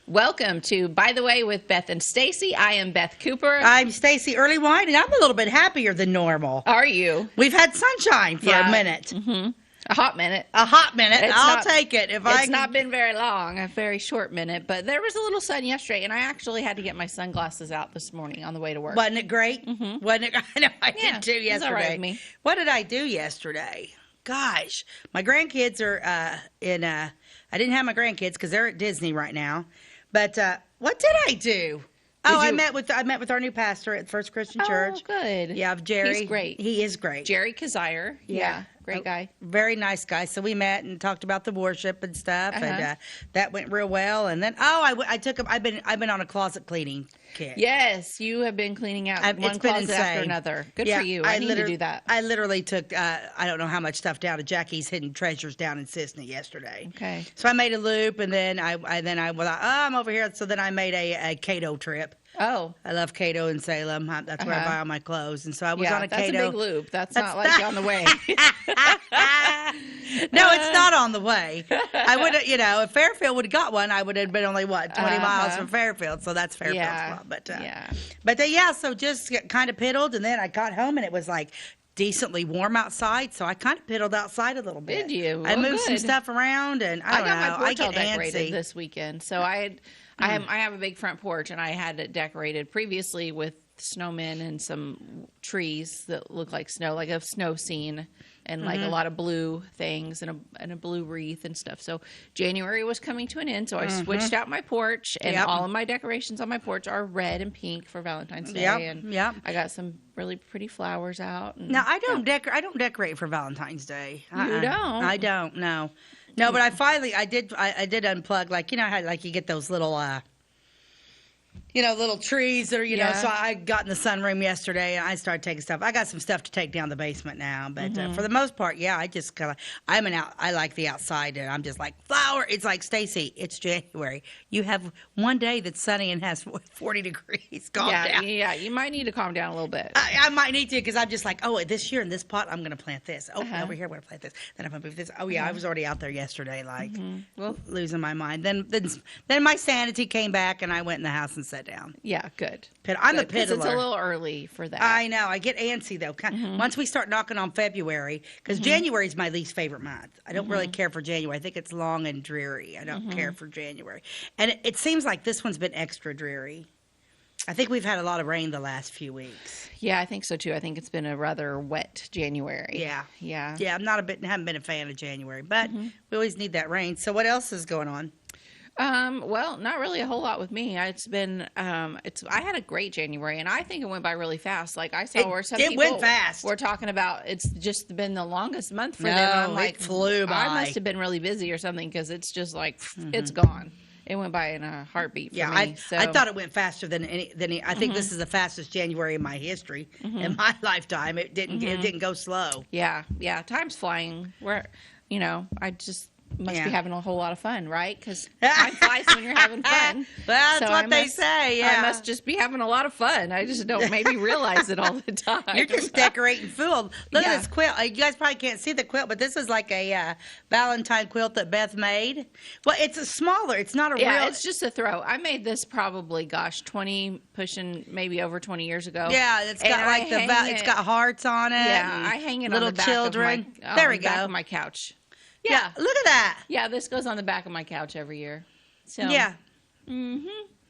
Welcome to By the Way with Beth and Stacey. I am Beth Cooper. I'm Stacey Early Wine, and I'm a little bit happier than normal. Are you? We've had sunshine for a minute. Mm-hmm. A hot minute. A hot minute. I'll take it. It's not been very long, a very short minute, but there was a little sun yesterday, and I actually had to get my sunglasses out this morning on the way to work. Wasn't it great? Mm-hmm. Wasn't it? I know I did too yesterday. It was all right with me. What did I do yesterday? Gosh, my grandkids are I didn't have my grandkids because they're at Disney right now. But what did I do? I met with our new pastor at First Christian Church. Oh, good. Yeah, Jerry. He's great. He is great. Jerry Kazire. Yeah. Great guy. Very nice guy. So we met and talked about the worship and stuff, and that went real well. And then I took him. I've been on a closet cleaning kick. Yes, you have been cleaning out one closet after another. Good for you. I need to do that. I literally took I don't know how much stuff down to Jackie's hidden treasures down in Sisney yesterday. Okay. So I made a loop, and then I'm over here. So then I made a Cato trip. Oh, I love Cato in Salem. That's where I buy all my clothes. And so I was on a Cato. That's a big loop. That's not like on the way. No, it's not on the way. I would have, if Fairfield would have got one, I would have been only 20 miles from Fairfield. So that's Fairfield's fault. So just kind of piddled, and then I got home and it was like decently warm outside, so I kind of piddled outside a little bit. Did you? I moved some stuff around, and I got my porch all decorated this weekend. So I have a big front porch, and I had it decorated previously with snowmen and some trees that look like snow, like a snow scene, and like a lot of blue things and a blue wreath and stuff. So January was coming to an end, so I switched out my porch, and all of my decorations on my porch are red and pink for Valentine's Day. I got some really pretty flowers out. Now I don't decorate for Valentine's Day. You don't? I don't. No, but I did unplug. Like how like you get those little little trees that are, so I got in the sunroom yesterday and I started taking stuff. I got some stuff to take down the basement now, but for the most part, I just kind of, I like the outside, and I'm just like, flower. It's like, Stacey, it's January. You have one day that's sunny and has 40 degrees. Calm down. Yeah, you might need to calm down a little bit. I might need to, because I'm just like, this year in this pot, I'm going to plant this. Oh, over here, I'm going to plant this. Then I'm going to move this. Oh, yeah, I was already out there yesterday, like, losing my mind. Then my sanity came back, and I went in the house and sat down. Yeah, good. I'm a piddler. It's a little early for that. I know. I get antsy, though. Once we start knocking on February, because January is my least favorite month. I don't really care for January. I think it's long and dreary. I don't care for January. And it seems like this one's been extra dreary. I think we've had a lot of rain the last few weeks. Yeah, I think so, too. I think it's been a rather wet January. Yeah. Yeah, haven't been a fan of January, but we always need that rain. So what else is going on? Well, not really a whole lot with me. It's been, I had a great January, and I think it went by really fast. Like I saw where some people went fast. Were talking about it's just been the longest month for them. I'm like, it flew by. I must have been really busy or something, because it's just like it's gone. It went by in a heartbeat for me. I thought it went faster than any. I think this is the fastest January in my history, in my lifetime. It didn't go slow. Yeah, time's flying. I just must be having a whole lot of fun, right? Because time flies when you're having fun. That's what they say, yeah. I must just be having a lot of fun. I just don't maybe realize it all the time. You're just decorating food. Look at this quilt. You guys probably can't see the quilt, but this is like a Valentine quilt that Beth made. Well, it's a smaller. It's not a real. Yeah, it's just a throw. I made this probably, 20, pushing maybe over 20 years ago. Yeah, it's got it's got hearts on it. Yeah, I hang it little on the back children. Of there we the go. back of my couch. Yeah, look at that. Yeah, this goes on the back of my couch every year. So yeah.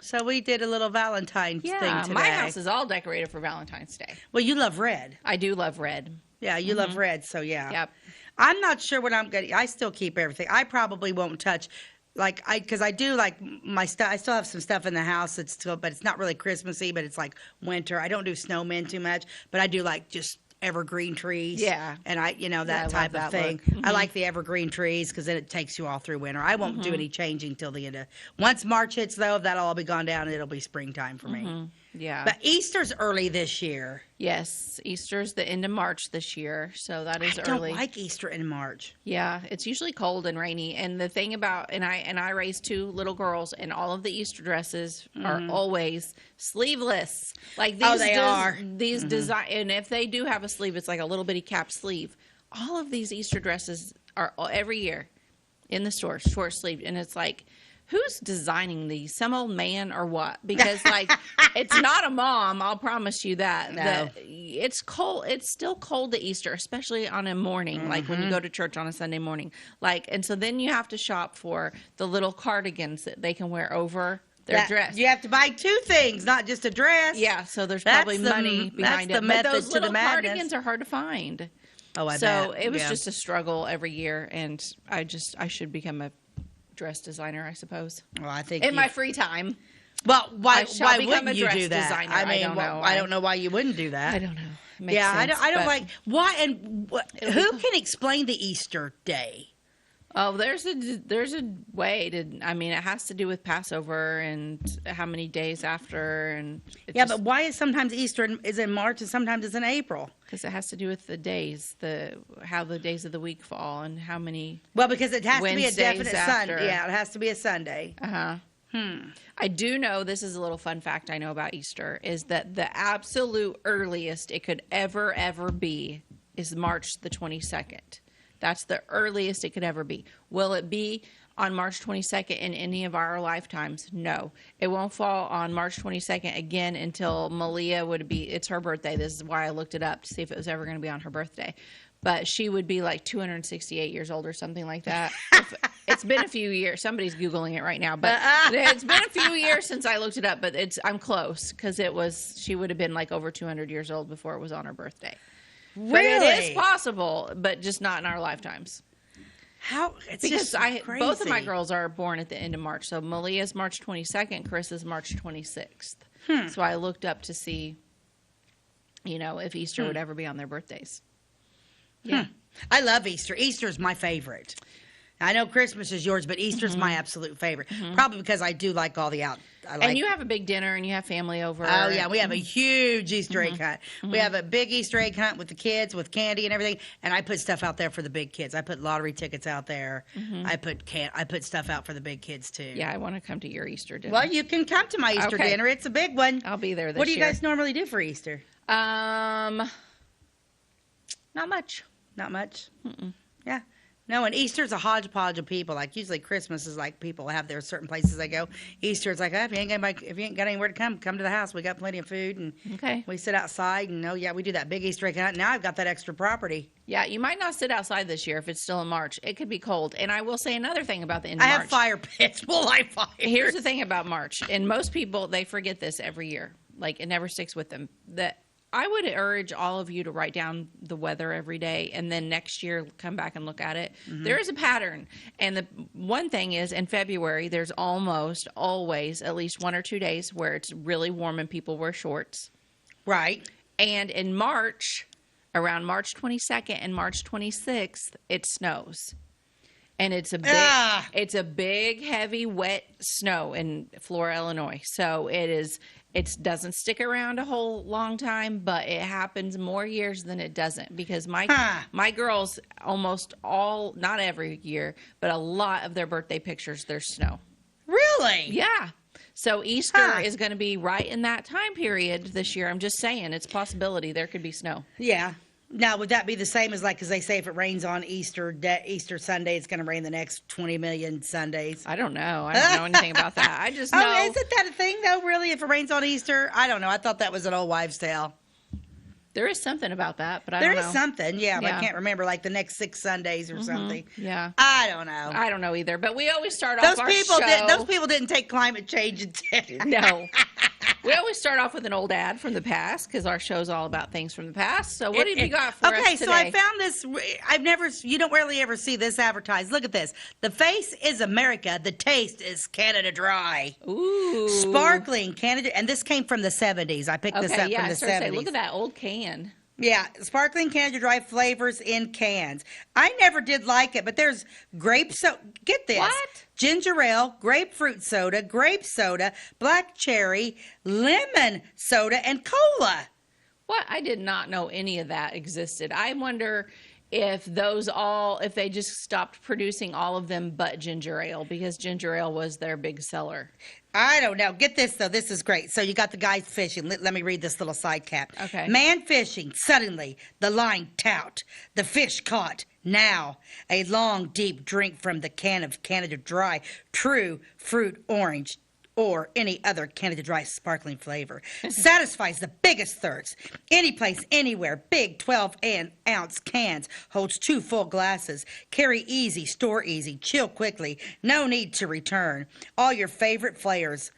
So we did a little Valentine's thing today. My house is all decorated for Valentine's Day. Well, you love red. I do love red. Yeah, you love red, so yeah. Yep. I'm not sure what I'm going to. I still keep everything. I probably won't touch, because I do like my stuff. I still have some stuff in the house but it's not really Christmassy, but it's like winter. I don't do snowmen too much, but I do like just evergreen trees. Yeah. And that type of thing. I like the evergreen trees, because then it takes you all through winter. I won't do any changing till the end of. Once March hits, though, that'll all be gone down, and it'll be springtime for me. Yeah. But Easter's early this year. Yes, Easter's the end of March this year, so that is early. I don't like Easter in March. Yeah, it's usually cold and rainy. And the thing about I raised 2 little girls, and all of the Easter dresses are always sleeveless. Like these, they are. These design, and if they do have a sleeve, it's like a little bitty cap sleeve. All of these Easter dresses are every year in the store short sleeve, and it's like who's designing these? Some old man or what? Because like it's not a mom, I'll promise you that. No. It's cold. It's still cold at Easter, especially on a morning, like when you go to church on a Sunday morning. Like, and so then you have to shop for the little cardigans that they can wear over their dress. You have to buy 2 things, not just a dress. Yeah, so there's probably money behind it. But those little cardigans are hard to find. Oh, I bet. So it was just a struggle every year, and I should become a dress designer, I suppose. Well, I think in my free time. Well, why wouldn't you do that? Designer. I mean, I don't know why you wouldn't do that. I don't know. Makes yeah, sense, I don't like why and who can explain the Easter day? Oh, there's a way to. I mean, it has to do with Passover and how many days after, and but why is sometimes Easter is in March and sometimes it's in April? Because it has to do with the days, how the days of the week fall, and how many. Well, because it has Wednesdays to be a definite after. Sunday. Yeah, it has to be a Sunday. I do know, this is a little fun fact I know about Easter, is that the absolute earliest it could ever be is March the 22nd. That's the earliest it could ever be. Will it be on March 22nd in any of our lifetimes? No. It won't fall on March 22nd again until Malia it's her birthday. This is why I looked it up to see if it was ever going to be on her birthday. But she would be like 268 years old or something like that. It's been a few years. Somebody's Googling it right now. But it's been a few years since I looked it up. But I'm close because she would have been like over 200 years old before it was on her birthday. Really? But it is possible, but just not in our lifetimes. How? It's because just crazy. Both of my girls are born at the end of March. So Malia's March 22nd, Chris is March 26th. So I looked up to see, if Easter would ever be on their birthdays. Yeah. I love Easter. Easter is my favorite. I know Christmas is yours, but Easter's my absolute favorite. Probably because I do like all the and you have a big dinner and you have family over. Oh, yeah. We have a huge Easter egg hunt. We have a big Easter egg hunt with the kids, with candy and everything. And I put stuff out there for the big kids. I put lottery tickets out there. I put stuff out for the big kids, too. Yeah, I want to come to your Easter dinner. Well, you can come to my Easter dinner. It's a big one. I'll be there this year. What do you guys normally do for Easter? Not much. Not much? Yeah. No, and Easter's a hodgepodge of people. Like, usually Christmas is like people have their certain places they go. Easter, it's like, if you ain't got anywhere to come to the house. We got plenty of food, and we sit outside, and we do that big Easter egg hunt. Now I've got that extra property. Yeah, you might not sit outside this year if it's still in March. It could be cold. And I will say another thing about the end of March. I have fire pits. We'll light fires. Here's the thing about March, and most people, they forget this every year. Like, it never sticks with them. That I would urge all of you to write down the weather every day, and then next year come back and look at it. There is a pattern. And the one thing is, in February, there's almost always at least 1 or 2 days where it's really warm and people wear shorts. Right. And in March, around March 22nd and March 26th, it snows. And it's a big, heavy, wet snow in Flora, Illinois. So it doesn't stick around a whole long time, but it happens more years than it doesn't, because my girls almost all, not every year, but a lot of their birthday pictures, there's snow. Really? Yeah. So Easter is going to be right in that time period this year. I'm just saying, it's a possibility there could be snow. Yeah. Now, would that be the same as because they say if it rains on Easter Sunday, it's going to rain the next 20 million Sundays? I don't know. I don't know anything about that. I just know. Oh, isn't that a thing, though, really, if it rains on Easter? I don't know. I thought that was an old wives' tale. There is something about that, but I don't know. There is something, yeah, but I can't remember, like the next 6 Sundays or something. Yeah. I don't know. I don't know either, but we always start off our show. Those people didn't take climate change into No. We always start off with an old ad from the past, because our show's all about things from the past. So what have you got for us today? Okay, so I found this. You don't rarely ever see this advertised. Look at this. The face is America. The taste is Canada Dry. Ooh. Sparkling Canada. And this came from the 70s. I picked this up from the 70s. Look at that old can. Yeah, sparkling Canada Dry flavors in cans. I never did like it, but there's grape soda. Get this. What? Ginger ale, grapefruit soda, grape soda, black cherry, lemon soda, and cola. What? I did not know any of that existed. I wonder if they just stopped producing all of them but ginger ale, because ginger ale was their big seller. I don't know. Get this, though. This is great. So you got the guys fishing. Let me read this little side cap. Okay. Man fishing. Suddenly, the line taut. The fish caught. Now, a long, deep drink from the can of Canada Dry. True fruit orange or any other Canada Dry sparkling flavor. Satisfies the biggest thirst. Any place, anywhere. Big 12-ounce cans. Holds 2 full glasses. Carry easy, store easy. Chill quickly. No need to return. All your favorite flavors,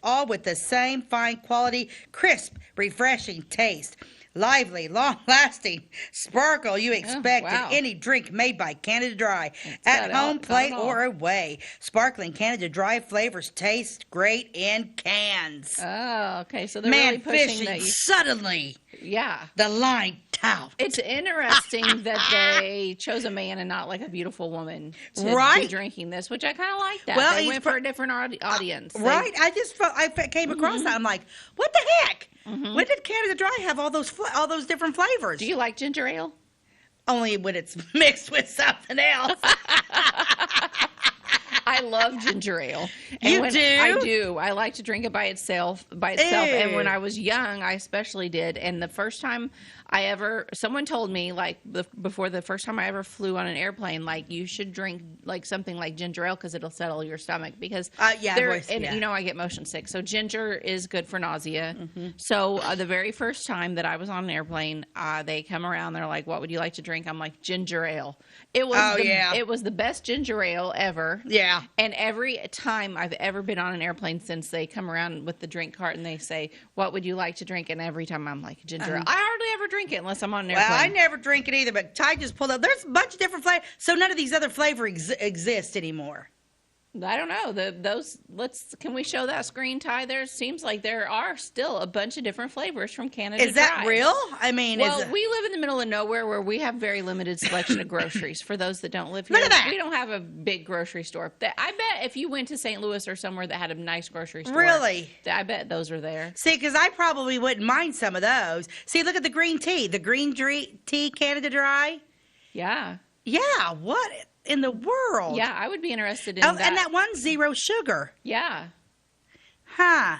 all with the same fine quality, crisp, refreshing taste. Lively, long-lasting sparkle you expect in any drink made by Canada Dry. At home, plate, or away. Sparkling Canada Dry flavors taste great in cans. Oh, okay. So they're really pushing fishing that. Suddenly. Yeah. The line taut. It's interesting that they chose a man and not like a beautiful woman to be drinking this, which I kind of like that. Well, they went for a different audience. Right. I came across that. I'm like, what the heck? When did Canada Dry have all those different flavors? Do you like ginger ale? Only when it's mixed with something else. I love ginger ale. And do? I do. I like to drink it by itself. And when I was young, I especially did. And the first time someone told me, like, before the first time I ever flew on an airplane, like, you should drink like something like ginger ale because it'll settle your stomach. Because you know I get motion sick, so ginger is good for nausea. So the very first time that I was on an airplane, they come around, they're like, "What would you like to drink?" I'm like, "Ginger ale." It was the best ginger ale ever. Yeah. And every time I've ever been on an airplane since, they come around with the drink cart and they say, "What would you like to drink?" And every time I'm like, ginger ale. I hardly ever drink it unless I'm on an airplane. Well, I never drink it either, but Ty just pulled up. There's a bunch of different flavors, so none of these other flavors exist anymore. I don't know. Can we show that screen, Ty? There seems like there are still a bunch of different flavors from Canada Dry. Is that real? I mean, we live in the middle of nowhere where we have very limited selection of groceries. For those that don't live here, Look at that. We don't have a big grocery store. I bet if you went to St. Louis or somewhere that had a nice grocery store, really, I bet those are there. See, because I probably wouldn't mind some of those. See, look at the green tea. The green tea Canada Dry. Yeah. Yeah. What in the world? Yeah, I would be interested in that. And that one's 0 sugar. Yeah. Huh.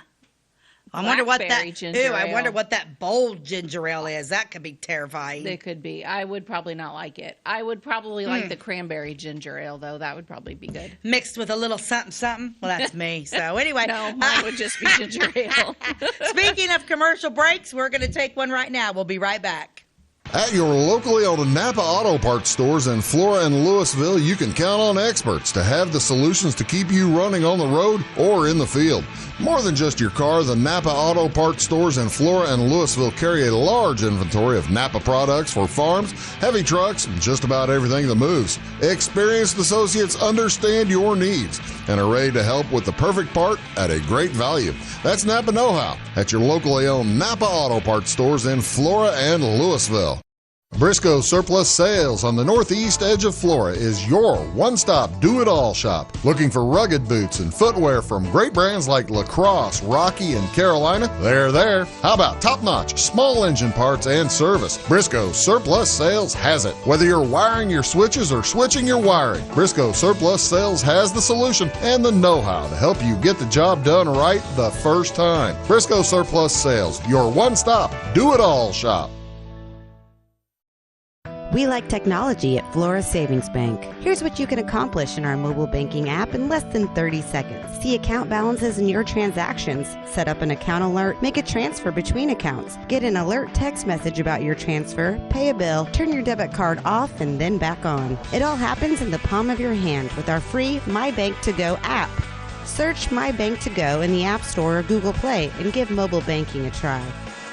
I wonder what that bold ginger ale is. That could be terrifying. It could be. I would probably not like it. I would probably like the cranberry ginger ale, though. That would probably be good. Mixed with a little something, something. Well, that's me. So anyway. No, mine would just be ginger ale. Speaking of commercial breaks, we're going to take one right now. We'll be right back. At your locally owned Napa Auto Parts stores in Flora and Louisville, you can count on experts to have the solutions to keep you running on the road or in the field. More than just your car, the Napa Auto Parts stores in Flora and Louisville carry a large inventory of Napa products for farms, heavy trucks, and just about everything that moves. Experienced associates understand your needs and are ready to help with the perfect part at a great value. That's Napa Know-How at your locally owned Napa Auto Parts stores in Flora and Louisville. Briscoe Surplus Sales on the northeast edge of Flora is your one-stop do-it-all shop. Looking for rugged boots and footwear from great brands like Lacrosse, Rocky, and Carolina? They're there. How about top-notch small engine parts and service? Briscoe Surplus Sales has it. Whether you're wiring your switches or switching your wiring, Briscoe Surplus Sales has the solution and the know-how to help you get the job done right the first time. Briscoe Surplus Sales, your one-stop do-it-all shop. We like technology at Flora Savings Bank. Here's what you can accomplish in our mobile banking app in less than 30 seconds. See account balances in your transactions, set up an account alert, make a transfer between accounts, get an alert text message about your transfer, pay a bill, turn your debit card off and then back on. It all happens in the palm of your hand with our free My Bank to Go app. Search My Bank to Go in the App Store or Google Play and give mobile banking a try.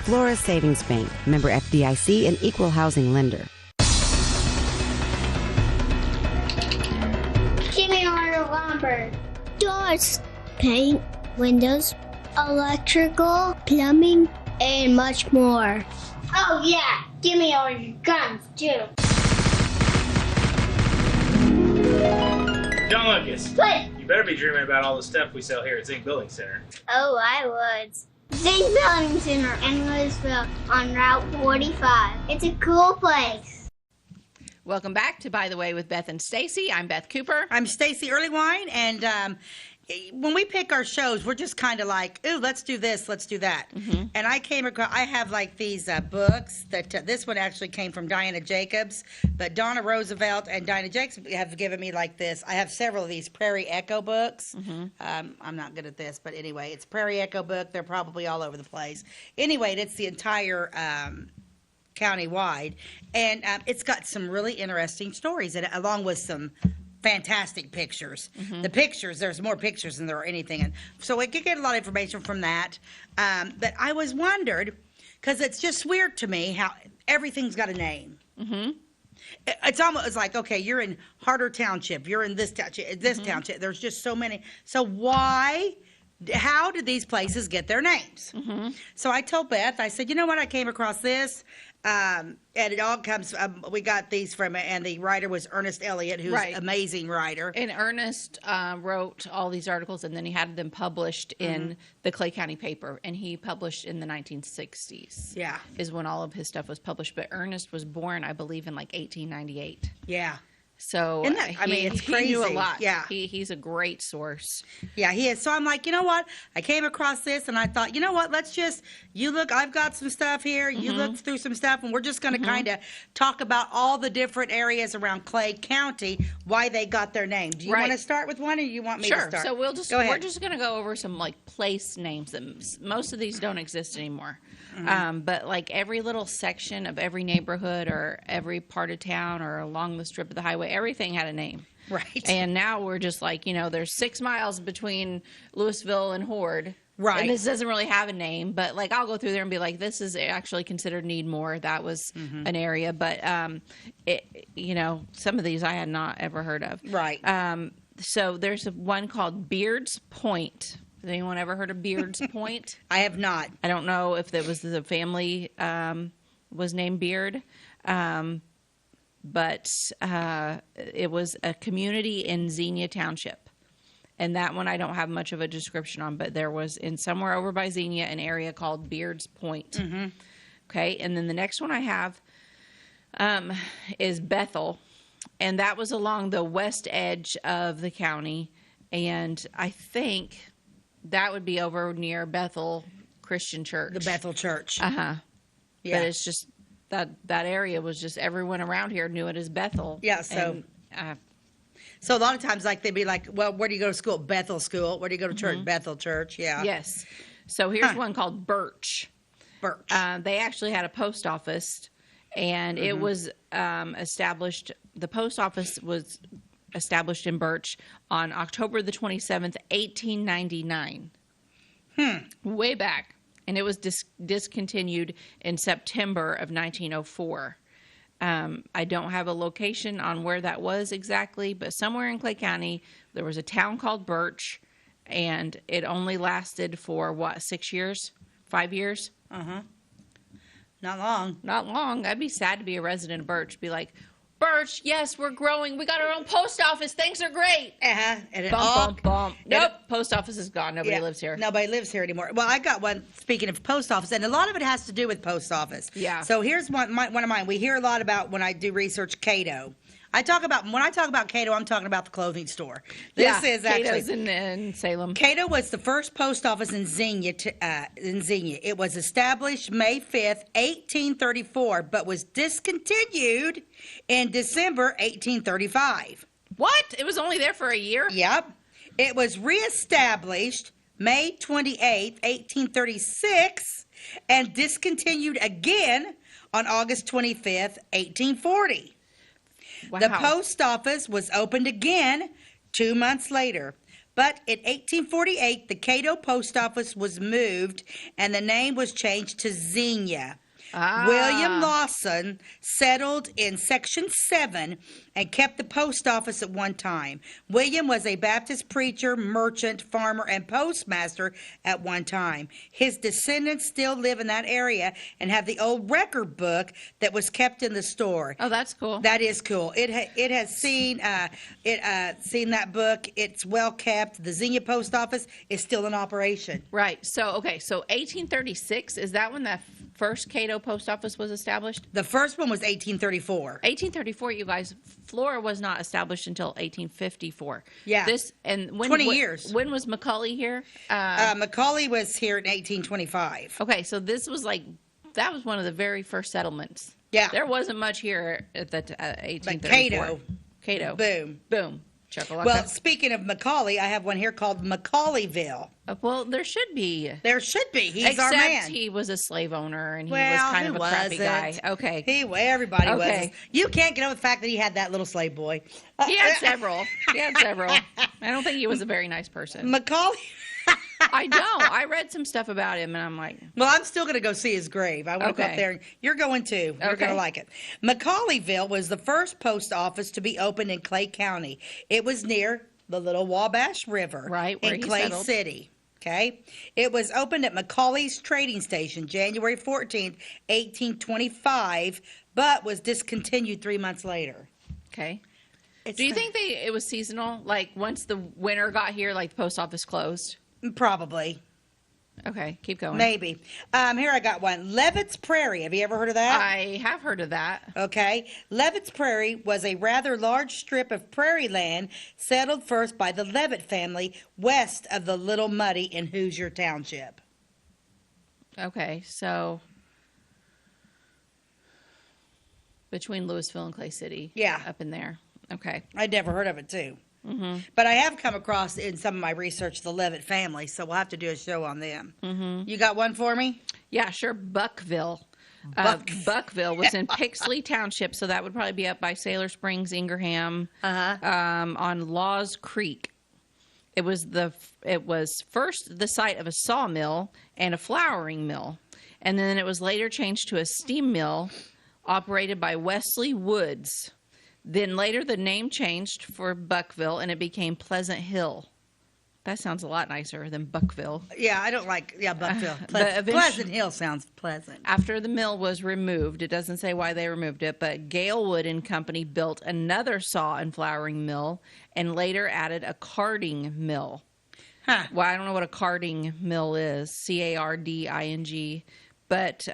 Flora Savings Bank, member FDIC and equal housing lender. Doors, paint, windows, electrical, plumbing, and much more. Oh yeah, give me all your guns too. John Lucas. What? You better be dreaming about all the stuff we sell here at Zink Building Center. Oh, I would. Zink Building Center in Louisville on Route 45. It's a cool place. Welcome back to By the Way with Beth and Stacey. I'm Beth Cooper. I'm Stacey Earlywine, and when we pick our shows, we're just kind of like, ooh, let's do this, let's do that. Mm-hmm. And I came across, I have like these books that this one actually came from Diana Jacobs, but Donna Roosevelt and Diana Jacobs have given me like this. I have several of these Prairie Echo books. Mm-hmm. I'm not good at this, but anyway, it's a Prairie Echo book. They're probably all over the place. Anyway, it's the entire county-wide, and it's got some really interesting stories in it, along with some fantastic pictures. Mm-hmm. The pictures, there's more pictures than there are anything. And so we could get a lot of information from that. But I was wondered, because it's just weird to me how everything's got a name. Mm-hmm. It's almost like, okay, you're in Harder Township, you're in this township, township. There's just so many. So how did these places get their names? Mm-hmm. So I told Beth, I said, you know what, I came across this. And it all comes, we got these from, and the writer was Ernest Elliott, who's an amazing writer. And Ernest wrote all these articles, and then he had them published in the Clay County paper, and he published in the 1960s. Yeah. Is when all of his stuff was published. But Ernest was born, I believe, in like 1898. Yeah. So it's crazy. He knew a lot. Yeah. He's a great source. Yeah, he is. So I'm like, you know what? I came across this, and I thought, you know what? Let's just, you look, I've got some stuff here. You look through some stuff, and we're just going to kind of talk about all the different areas around Clay County, why they got their name. Do you want to start with one, or you want me to start? So we're just going to go over some like place names that most of these don't exist anymore. But like every little section of every neighborhood or every part of town or along the strip of the highway, everything had a name. Right. And now we're just like, there's 6 miles between Louisville and Horde. Right. And this doesn't really have a name, but like I'll go through there and be like, this is actually considered Needmore. That was an area. But, some of these I had not ever heard of. Right. So there's one called Beard's Point. Has anyone ever heard of Beard's Point? I have not. I don't know if it was the family was named Beard, but it was a community in Xenia Township. And that one I don't have much of a description on, but there was in somewhere over by Xenia an area called Beard's Point. Mm-hmm. Okay, and then the next one I have is Bethel, and that was along the west edge of the county, and I think that would be over near Bethel Christian Church. The Bethel Church. Uh-huh. Yeah. But it's just that area was just everyone around here knew it as Bethel. Yeah, so And, so a lot of times like they'd be like, well, where do you go to school? Bethel School. Where do you go to church? Bethel Church. Yeah. yes. So here's one called Birch. Birch. They actually had a post office, and it was established. The post office was established in Birch on October the 27th, 1899. Way back. And it was discontinued in September of 1904. I don't have a location on where that was exactly, but somewhere in Clay County, there was a town called Birch, and it only lasted for, 6 years? 5 years? Not long. Not long. I'd be sad to be a resident of Birch. Be like, Birch, yes, we're growing. We got our own post office. Things are great. And it Bump, bump. Nope. Post office is gone. Nobody lives here. Nobody lives here anymore. Well, I got one, speaking of post office, and a lot of it has to do with post office. Yeah. So here's one of mine. We hear a lot about when I do research Cato. When I talk about Cato, I'm talking about the clothing store. This is Cato's actually in Salem. Cato was the first post office in Xenia. It was established May 5th, 1834, but was discontinued in December 1835. What? It was only there for a year? Yep. It was reestablished May 28th, 1836, and discontinued again on August 25th, 1840. Wow. The post office was opened again 2 months later. But in 1848, the Cato post office was moved and the name was changed to Xenia. William Lawson settled in Section 7 and kept the post office at one time. William was a Baptist preacher, merchant, farmer, and postmaster at one time. His descendants still live in that area and have the old record book that was kept in the store. Oh, that's cool. That is cool. It has seen seen that book. It's well kept. The Xenia post office is still in operation. Right. So 1836, is that when the first Cato post office was established? The first one was 1834. 1834, you guys. Flora was not established until 1854. Yeah. When 20 years. When was Macaulay here? Macaulay was here in 1825. Okay, so this was that was one of the very first settlements. Yeah. There wasn't much here at the 1834. But Cato. Boom. Chuckalaka. Well, speaking of Macaulay, I have one here called Macaulayville. Well, there should be. There should be. He's Except our man. he was a slave owner, and he well, was kind of a crappy wasn't. guy. Okay. Everybody Okay. was. You can't get over the fact that he had that little slave boy. He had several. I don't think he was a very nice person. Macaulay. I don't. I read some stuff about him, and I'm like, Well, I'm still going to go see his grave. I want to go up there. You're going too. You're going to like it. Macaulayville was the first post office to be opened in Clay County. It was near the Little Wabash River Right, where in he Clay settled. City. Okay. It was opened at Macaulay's Trading Station January 14th, 1825, but was discontinued 3 months later. okay. Do you think it was seasonal? Like once the winter got here, like the post office closed? Probably. Okay, keep going. Maybe. Here I got one. Levitt's Prairie. Have you ever heard of that? I have heard of that. Okay. Levitt's Prairie was a rather large strip of prairie land settled first by the Levitt family west of the Little Muddy in Hoosier Township. Okay, so between Louisville and Clay City. Yeah. Up in there. Okay. I'd never heard of it, too. Mm-hmm. But I have come across in some of my research the Levitt family, so we'll have to do a show on them. Mm-hmm. You got one for me? Yeah, sure. Buckville. Buckville was in Pixley Township, so that would probably be up by Sailor Springs, Ingraham, on Laws Creek. It was first the site of a sawmill and a flouring mill, and then it was later changed to a steam mill operated by Wesley Woods. Then later the name changed for Buckville, and it became Pleasant Hill. That sounds a lot nicer than Buckville. Yeah, I don't like, Buckville. But Pleasant Hill sounds pleasant. After the mill was removed, it doesn't say why they removed it, but Galewood and Company built another saw and flouring mill and later added a carding mill. Huh. Well, I don't know what a carding mill is, Carding, but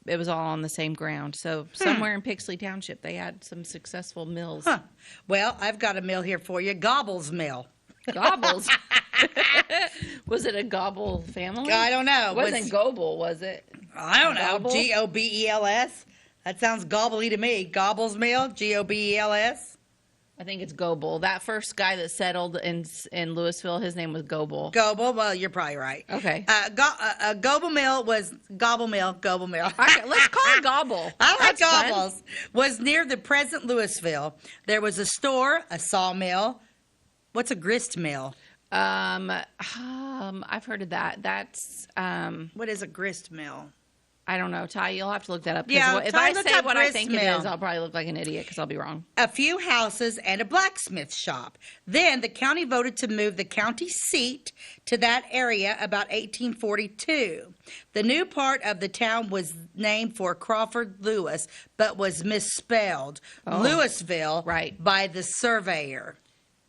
it was all on the same ground. So somewhere in Pixley Township, they had some successful mills. Huh. Well, I've got a mill here for you, Gobbles Mill. Gobbles. Was it a Gobble family? I don't know. It wasn't Goble, was it? I don't know. Gobble? Gobels? That sounds gobbly to me. Gobbles Mill, Gobels. I think it's Goble. That first guy that settled in Louisville, his name was Goble. Goble, well, you're probably right. Okay. Goble Mill was Gobble Mill. Okay, let's call it Gobble. I like That's fun. Gobbles. Was near the present Louisville. There was a store, a sawmill. What's a grist mill? I've heard of that. That's What is a grist mill? I don't know, Ty. You'll have to look that up. Yeah, if Ty, I look say up what I grist think mill. it is, I'll probably look like an idiot because I'll be wrong. A few houses and a blacksmith shop. Then the county voted to move the county seat to that area about 1842. The new part of the town was named for Crawford Lewis, but was misspelled Louisville right. by the surveyor.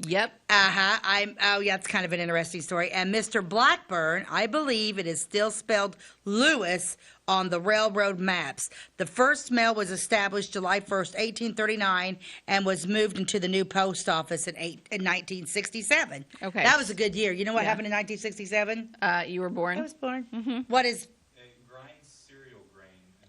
Yep. It's kind of an interesting story. And Mr. Blackburn, I believe it is still spelled Lewis on the railroad maps. The first mill was established July 1st, 1839, and was moved into the new post office in 1967. Okay. That was a good year. You know what happened in 1967? You were born? I was born. Mm-hmm. What is...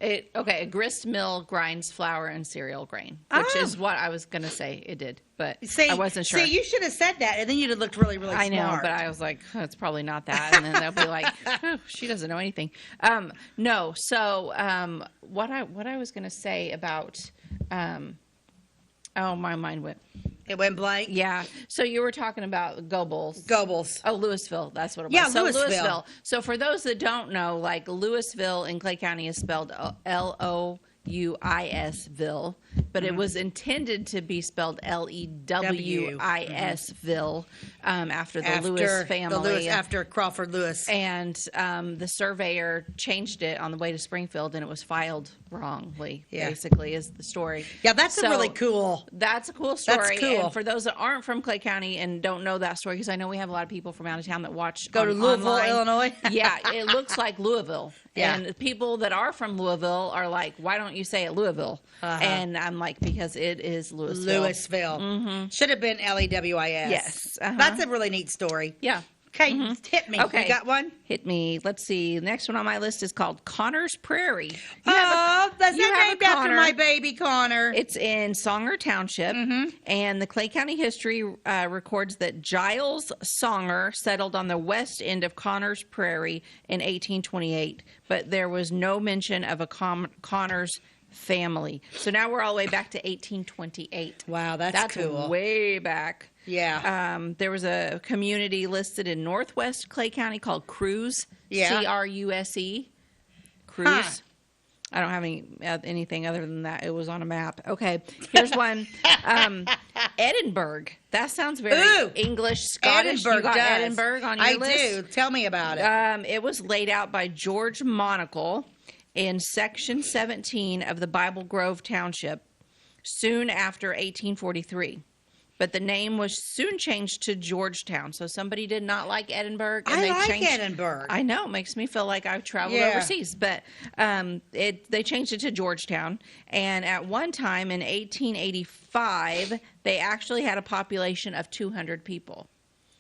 A grist mill grinds flour and cereal grain, which is what I was going to say it did, but I wasn't sure. See, you should have said that, and then you'd have looked really, really smart. I know, but I was like, it's probably not that. And then they'll be like, she doesn't know anything. No, so what I was going to say about, my mind went. It went blank? Yeah. So you were talking about Gobles. Oh, Louisville. That's what it was. Yeah, so Louisville. So for those that don't know, like Louisville in Clay County is spelled Louisville, but it was intended to be spelled Lewisville after the Lewis family. After Crawford Lewis. And the surveyor changed it on the way to Springfield, and it was filed wrongly, basically, is the story. Yeah, that's really cool. That's a cool story. That's cool. And for those that aren't from Clay County and don't know that story, because I know we have a lot of people from out of town that watch Go to Louisville, online. Illinois. Yeah, it looks like Louisville. Yeah. And people that are from Louisville are like, why don't you say it Louisville? And I'm like, because it is Louisville. Louisville. Should have been Lewis. Yes. That's a really neat story. Yeah. Okay, hit me. Okay. You got one? Hit me. Let's see. The next one on my list is called Connor's Prairie. That's you have named a after Connor. my baby Connor. It's in Songer Township, and the Clay County history records that Giles Songer settled on the west end of Connor's Prairie in 1828, but there was no mention of a Connor's family. So now we're all the way back to 1828. Wow, that's cool. Way back. Yeah. There was a community listed in northwest Clay County called Cruse, C-R-U-S-E, Cruse. Huh. I don't have anything other than that. It was on a map. Okay, here's one. Edinburgh. That sounds very English, Scottish. Edinburgh You got does. Edinburgh on your list? I do. Tell me about it. It was laid out by George Monocle in Section 17 of the Bible Grove Township soon after 1843. But the name was soon changed to Georgetown. So somebody did not like Edinburgh. And I like Edinburgh. I know. It makes me feel like I've traveled overseas. But they changed it to Georgetown. And at one time in 1885, they actually had a population of 200 people.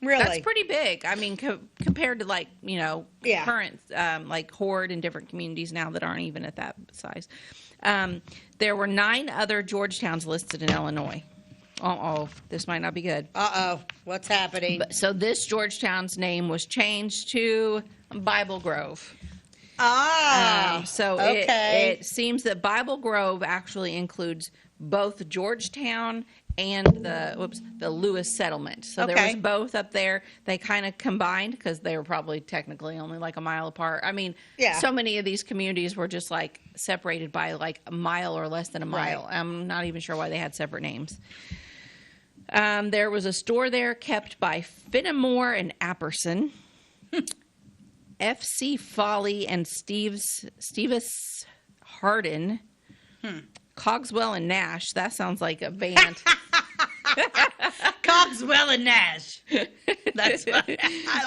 Really? That's pretty big. I mean, compared to current like Horde and different communities now that aren't even at that size. There were 9 other Georgetowns listed in Illinois. This might not be good. What's happening? So this Georgetown's name was changed to Bible Grove. It seems that Bible Grove actually includes both Georgetown and the Lewis settlement. So there was both up there. They kind of combined because they were probably technically only like a mile apart. I mean, so many of these communities were just like separated by like a mile or less than a mile. Right. I'm not even sure why they had separate names. There was a store there kept by Finnemore and Apperson, F.C. Folly and Stevis Hardin, Cogswell and Nash. That sounds like a band. Cogswell and Nash. That's what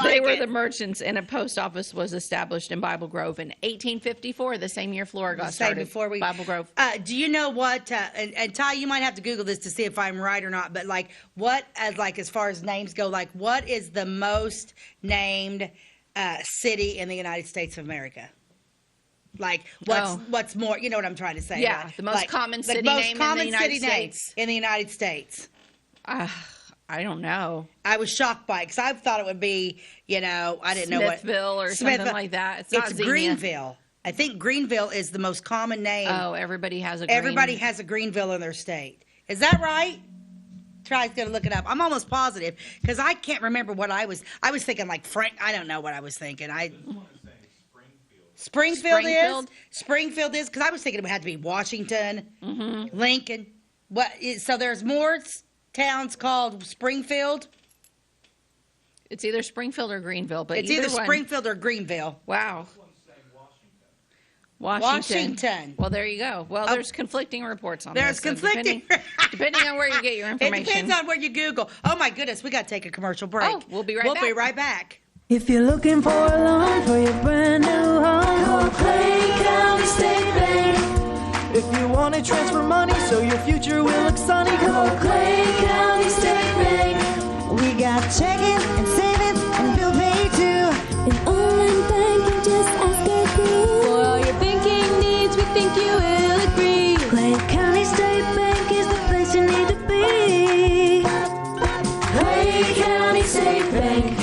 They were the merchants, and a post office was established in Bible Grove in 1854, the same year Flora got started. Bible Grove. Do you know what? And Ty, you might have to Google this to see if I'm right or not. But as far as names go, what is the most named city in the United States of America? What's more? You know what I'm trying to say? Yeah, the most common city name in the United States. In the United States. I don't know. I was shocked by it because I thought it would be, I didn't know what. Smithville or something like that. It's not Xenia. Greenville. I think Greenville is the most common name. Oh, everybody has a Greenville in their state. Is that right? Try's going to look it up. I'm almost positive because I can't remember what I was thinking like Frank. I don't know what I was thinking. Springfield is because I was thinking it had to be Washington, Lincoln. So there's more towns called Springfield. It's either Springfield or Greenville, but it's either Springfield or Greenville. Wow. Washington. Well, there you go. Well, there's conflicting reports on this. There's conflicting. Depending on where you get your information. It depends on where you Google. Oh my goodness, we got to take a commercial break. Oh, we'll be right back. If you're looking for a loan for your brand new home, call Clay County State Bank. If you want to transfer money so your future will look sunny, call Clay County State Bank. We got checking and savings and bill pay too. An online banking, just ask our crew. For all your banking needs, we think you will agree. Clay County State Bank is the place you need to be. Clay County State Bank.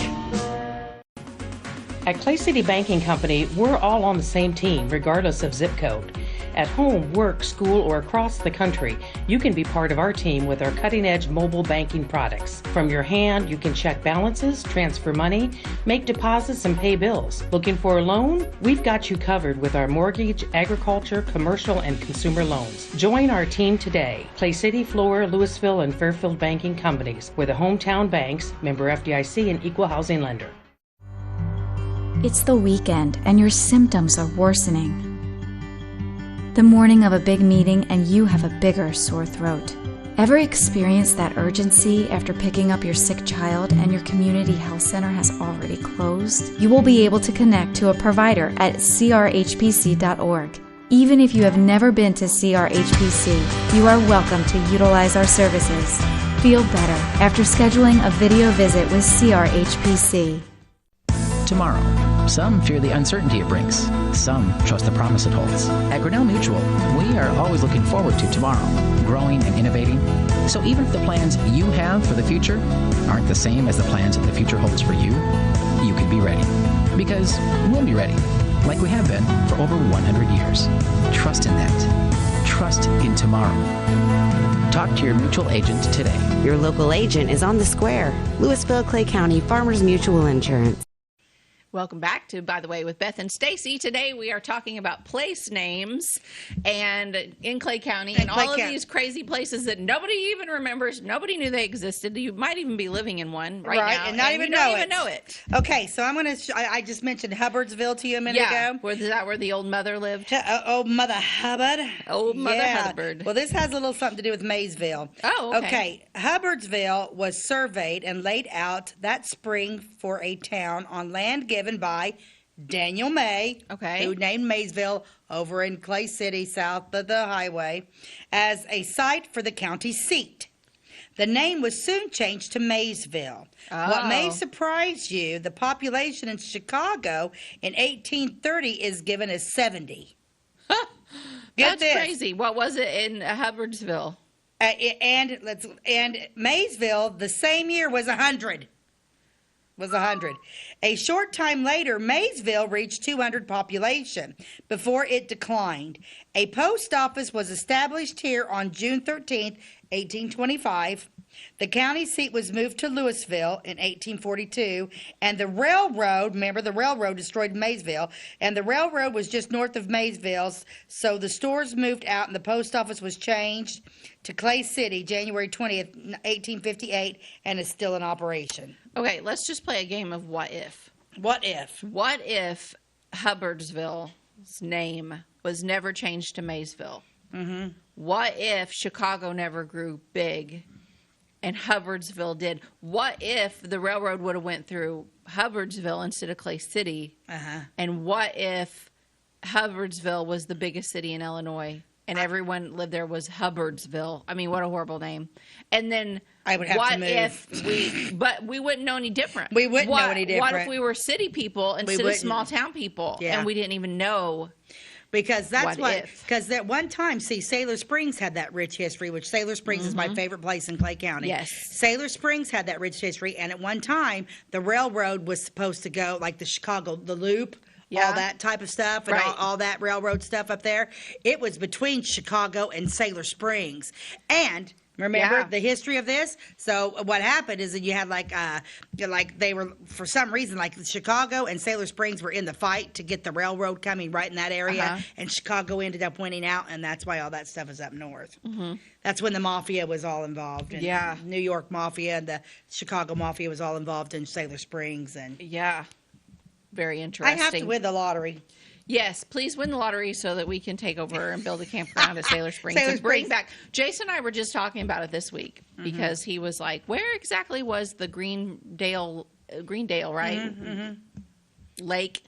At Clay City Banking Company, we're all on the same team, regardless of zip code. At home, work, school, or across the country, you can be part of our team with our cutting-edge mobile banking products. From your hand, you can check balances, transfer money, make deposits, and pay bills. Looking for a loan? We've got you covered with our mortgage, agriculture, commercial, and consumer loans. Join our team today. Clay City, Flora, Louisville, and Fairfield Banking Companies. We're the hometown banks, member FDIC, and equal housing lender. It's the weekend and your symptoms are worsening. The morning of a big meeting and you have a bigger sore throat. Ever experienced that urgency after picking up your sick child and your community health center has already closed? You will be able to connect to a provider at crhpc.org. Even if you have never been to CRHPC, you are welcome to utilize our services. Feel better after scheduling a video visit with CRHPC. Tomorrow. Some fear the uncertainty it brings. Some trust the promise it holds. At Grinnell Mutual, we are always looking forward to tomorrow, growing and innovating. So even if the plans you have for the future aren't the same as the plans that the future holds for you, you can be ready. Because we'll be ready, like we have been for over 100 years. Trust in that. Trust in tomorrow. Talk to your mutual agent today. Your local agent is on the square. Louisville, Clay County, Farmers Mutual Insurance. Welcome back to By the Way with Beth and Stacey. Today we are talking about place names and in Clay County and all of these crazy places that nobody even remembers. Nobody knew they existed. You might even be living in one right now and not even know it. Okay, so I'm going to, I just mentioned Hubbardsville to you a minute ago. Is that where the old mother lived? Old Mother Hubbard. Old Mother Hubbard. Well, this has a little something to do with Maysville. Oh, okay. Hubbardsville was surveyed and laid out that spring for a town on land given by Daniel May, who named Maysville over in Clay City, south of the highway, as a site for the county seat. The name was soon changed to Maysville. What may surprise you, the population in Chicago in 1830 is given as 70. That's crazy. What was it in Hubbardsville? And Maysville the same year was 100. A short time later, Maysville reached 200 population before it declined. A post office was established here on June 13th, 1825. The county seat was moved to Louisville in 1842, and the railroad, remember the railroad destroyed Maysville, and the railroad was just north of Maysville, so the stores moved out and the post office was changed to Clay City January 20th, 1858, and is still in operation. Okay, let's just play a game of what if. What if? What if Hubbardsville's name was never changed to Maysville? Mm-hmm. What if Chicago never grew big and Hubbardsville did? What if the railroad would have went through Hubbardsville instead of Clay City? And what if Hubbardsville was the biggest city in Illinois and everyone lived there was Hubbardsville? I mean, what a horrible name. And then I would have to move. But we wouldn't know any different. We wouldn't know any different. What if we were city people instead of small town people and we didn't even know? Because because at one time, see, Sailor Springs had that rich history, which Sailor Springs is my favorite place in Clay County. Yes. Sailor Springs had that rich history, and at one time, the railroad was supposed to go, like the Chicago, the Loop, all that type of stuff, and all that railroad stuff up there. It was between Chicago and Sailor Springs. And remember the history of this? So what happened is that you had like they were, for some reason, like Chicago and Sailor Springs were in the fight to get the railroad coming right in that area, and Chicago ended up winning out, and that's why all that stuff is up north. That's when the mafia was all involved. And New York mafia and the Chicago mafia was all involved in Sailor Springs. And very interesting. I have to win the lottery. Yes, please win the lottery so that we can take over and build a campground at Sailor Springs and bring back. Jason and I were just talking about it this week because he was like, "Where exactly was the Greendale, right? Lake,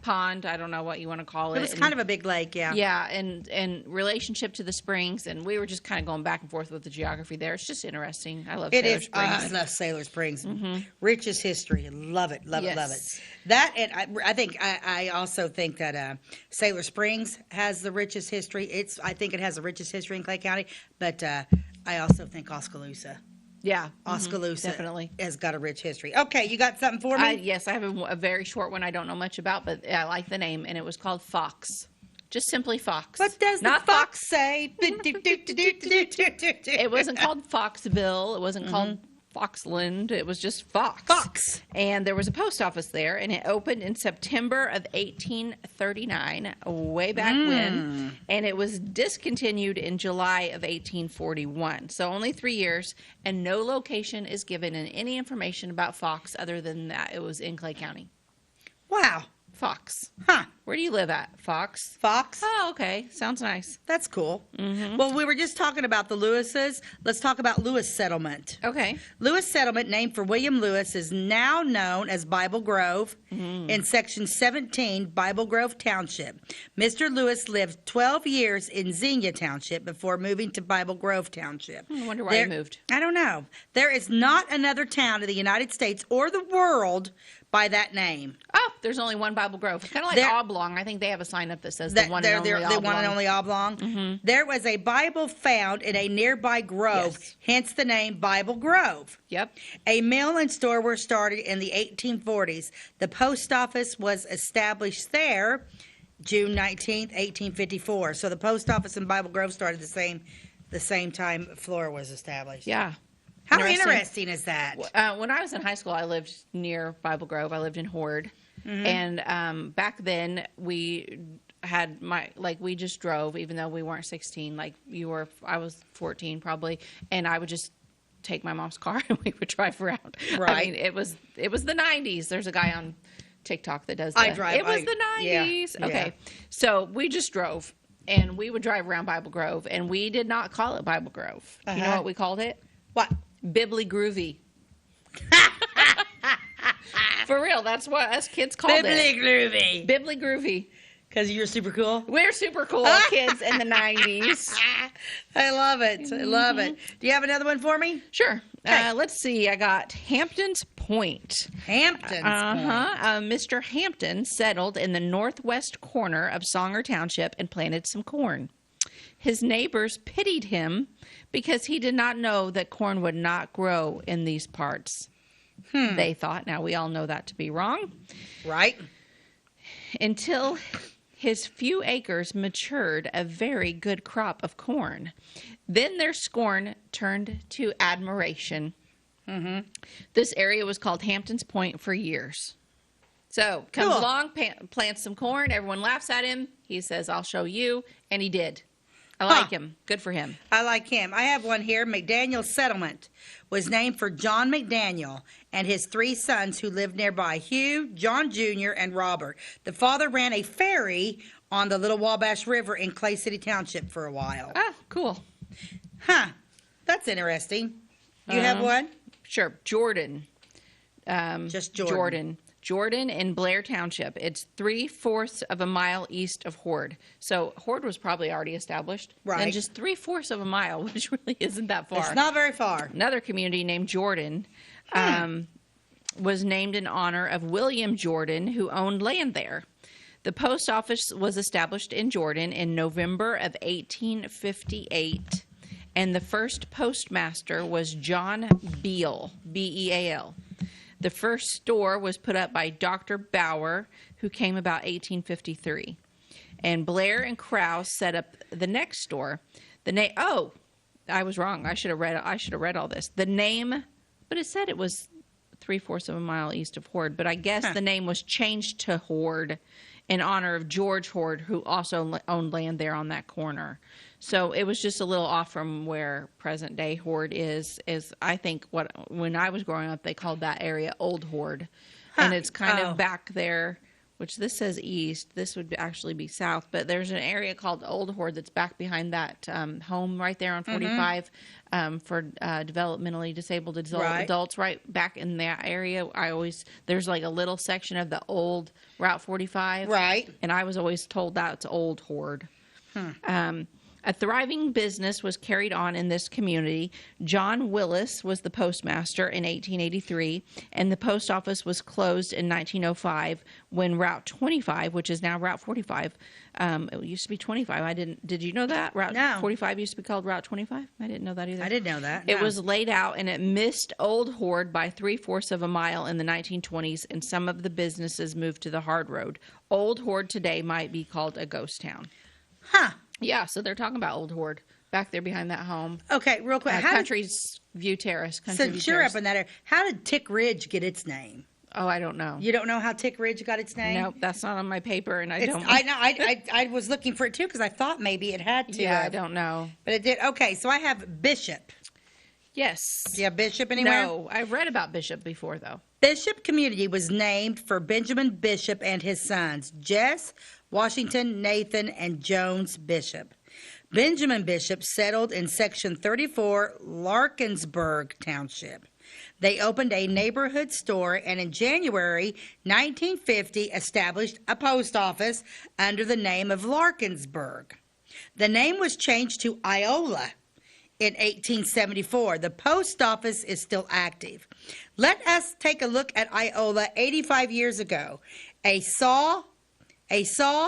pond. I don't know what you want to call it. It was kind of a big lake, and relationship to the springs, and we were just kind of going back and forth with the geography there. It's just interesting. I love Sailor Springs. I love Sailor Springs. Richest history. Love it. Love it. That, and I also think that Sailor Springs has the richest history. I think it has the richest history in Clay County, but I also think Oskaloosa. Yeah, Oskaloosa definitely has got a rich history. Okay, you got something for me? Yes, I have a very short one I don't know much about, but I like the name, and it was called Fox. Just simply Fox. What does the fox say? It wasn't called Foxville. It wasn't called Foxland. It was just Fox. And there was a post office there, and it opened in September of 1839, way back when, and it was discontinued in July of 1841. So only 3 years, and no location is given in any information about Fox other than that it was in Clay County. Wow. Fox. Huh. Where do you live at? Fox? Fox. Oh, okay. Sounds nice. That's cool. Mm-hmm. Well, we were just talking about the Lewises. Let's talk about Lewis Settlement. Okay. Lewis Settlement, named for William Lewis, is now known as Bible Grove in Section 17, Bible Grove Township. Mr. Lewis lived 12 years in Xenia Township before moving to Bible Grove Township. I wonder why he moved. I don't know. There is not another town in the United States or the world by that name. Oh, there's only one Bible Grove. Kind of like Oblong. I think they have a sign up that says the one and only Oblong. The one and only Oblong. Mm-hmm. There was a Bible found in a nearby grove, hence the name Bible Grove. Yep. A mill and store were started in the 1840s. The post office was established there June 19th, 1854. So the post office in Bible Grove started the same time Flora was established. Yeah. How interesting is that? When I was in high school, I lived near Bible Grove. I lived in Horde. Mm-hmm. And back then, we had we just drove, even though we weren't 16. Like you were, I was 14 probably. And I would just take my mom's car and we would drive around. Right. I mean, it was the 90s. There's a guy on TikTok that does that. It was the 90s. Yeah, okay. Yeah. So we just drove. And we would drive around Bible Grove. And we did not call it Bible Grove. You know what we called it? What? Bibbly Groovy. For real, that's what us kids called it. Groovy. Bibbly Groovy. Because you're super cool? We're super cool kids in the 90s. I love it. I love it. Do you have another one for me? Sure. Let's see. I got Hampton's Point. Hampton's Point. Mr. Hampton settled in the northwest corner of Songer Township and planted some corn. His neighbors pitied him because he did not know that corn would not grow in these parts. They thought. Now, we all know that to be wrong. Right. Until his few acres matured a very good crop of corn. Then their scorn turned to admiration. Mm-hmm. This area was called Hampton's Point for years. So, comes along, plants some corn. Everyone laughs at him. He says, I'll show you. And he did. I like him. Good for him. I like him. I have one here. McDaniel Settlement was named for John McDaniel and his 3 sons who lived nearby, Hugh, John Jr., and Robert. The father ran a ferry on the Little Wabash River in Clay City Township for a while. Oh, cool. Huh. That's interesting. Do you have one? Sure. Jordan. Just Jordan. Jordan in Blair Township. It's 3/4 of a mile east of Horde. So Horde was probably already established. Right. And just 3/4 of a mile, which really isn't that far. It's not very far. Another community named Jordan was named in honor of William Jordan, who owned land there. The post office was established in Jordan in November of 1858. And the first postmaster was John Beal, B-E-A-L. The first store was put up by Dr. Bauer, who came about 1853. And Blair and Krause set up the next store. I was wrong. I should have read all this. The name, but it said it was 3/4 of a mile east of Horde. But I guess the name was changed to Horde in honor of George Horde, who also owned land there on that corner. So it was just a little off from where present day Horde is I think when I was growing up, they called that area Old Horde. And it's kind of back there, which this says east. This would actually be south. But there's an area called Old Horde that's back behind that home right there on 45 for developmentally disabled adults. Right back in that area, there's like a little section of the old Route 45. Right. And I was always told that's Old Horde. A thriving business was carried on in this community. John Willis was the postmaster in 1883, and the post office was closed in 1905 when Route 25, which is now Route 45, it used to be 25. Did you know that? Route 45 used to be called Route 25? I didn't know that either. I didn't know that. It was laid out, and it missed Old Horde by 3/4 of a mile in the 1920s, and some of the businesses moved to the hard road. Old Horde today might be called a ghost town. Huh. Yeah, so they're talking about Old Horde back there behind that home. Okay, real quick. Country's View Terrace. Since you're up in that area, how did Tick Ridge get its name? Oh, I don't know. You don't know how Tick Ridge got its name? Nope, that's not on my paper, and I don't. I know. I was looking for it too because I thought maybe it had to. Yeah, I don't know. But it did. Okay, so I have Bishop. Yes. Do you have Bishop anywhere? No, I've read about Bishop before, though. Bishop Community was named for Benjamin Bishop and his sons, Jess, Washington, Nathan, and Jones Bishop. Benjamin Bishop settled in Section 34, Larkinsburg Township. They opened a neighborhood store and in January 1950 established a post office under the name of Larkinsburg. The name was changed to Iola in 1874. The post office is still active. Let us take a look at Iola 85 years ago. A saw,